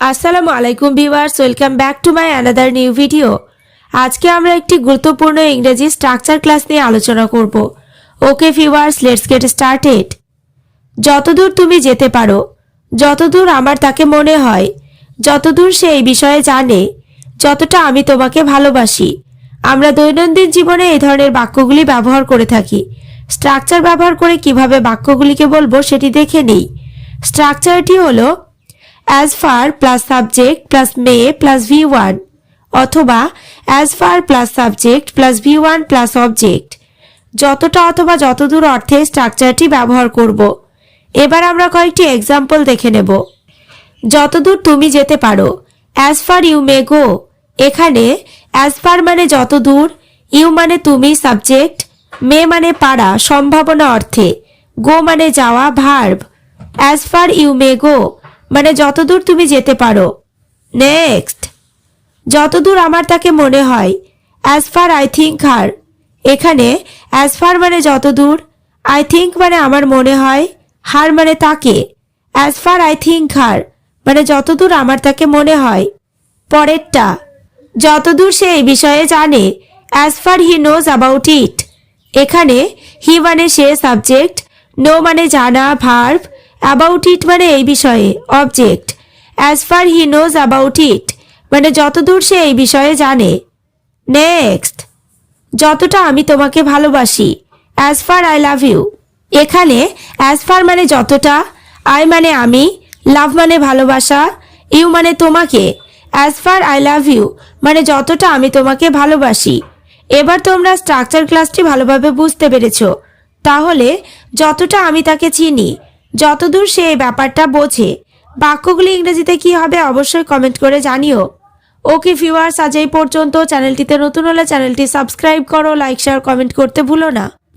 আসসালামু আলাইকুম viewers, welcome back to my another new video. আজকে আমরা একটি গুরুত্বপূর্ণ ইংরেজি স্ট্রাকচার ক্লাস নিয়ে আলোচনা করব। Okay viewers, let's get started. যতদূর তুমি যেতে পারো, যতদূর আমার তাকে মনে হয়, যতদূর সে এই বিষয়ে জানে, যতটা আমি তোমাকে ভালোবাসি। আমরা দৈনন্দিন জীবনে এই ধরনের বাক্যগুলি ব্যবহার করে থাকি। স্ট্রাকচার ব্যবহার করে কিভাবে বাক্যগুলিকে বলবো সেটি দেখে নিই। স্ট্রাকচারটি হলো as far plus subject plus may plus V1 অথবা as far plus subject plus V1 plus object. যতটা অথবা যতদূর অর্থে স্ট্রাকচারটি ব্যবহার করব। এবার আমরা কয়েকটি এক্সাম্পল দেখে নেব। যতদূর তুমি যেতে পারো, as far you may go। এখানে as far মানে যতদূর, ইউ মানে তুমি সাবজেক্ট, মে মানে পারা সম্ভাবনা অর্থে, গো মানে যাওয়া verb. as far you may go মানে যতদূর তুমি যেতে পারো। নেক্সট, যতদূর আমার তাকে মনে হয়, as far I think her। এখানে as far মানে যতদূর, I think মানে আমার মনে হয়, her মানে তাকে। as far I think her মানে যতদূর আমার তাকে মনে হয়। পরেরটা, যতদূর সে এই বিষয়ে জানে, as far he knows about it। এখানে হি মানে সে সাবজেক্ট, নো মানে জানা ভার্ব, অ্যাবাউট ইট মানে এই বিষয়ে object. as far he knows about it মানে যতদূর সে এই বিষয়ে জানে। নেক্সট, যতটা আমি তোমাকে ভালোবাসি, as far I love you। এখানে as far মানে যতটা, I মানে আমি, লাভ মানে ভালোবাসা, ইউ মানে তোমাকে। as far I love you মানে যতটা আমি তোমাকে ভালোবাসি। এবার তোমরা স্ট্রাকচার ক্লাসটি ভালোভাবে বুঝতে পেরেছো। তাহলে যতটা আমি তাকে চিনি, যতদূর সে এই ব্যাপারটা বোঝে, বাক্যগুলি ইংরেজিতে কি হবে অবশ্যই কমেন্ট করে জানিও। ওকে ভিউয়ার্স, আজ এই পর্যন্ত। চ্যানেলটিতে নতুন হলে চ্যানেলটি সাবস্ক্রাইব করো, লাইক শেয়ার কমেন্ট করতে ভুলো না।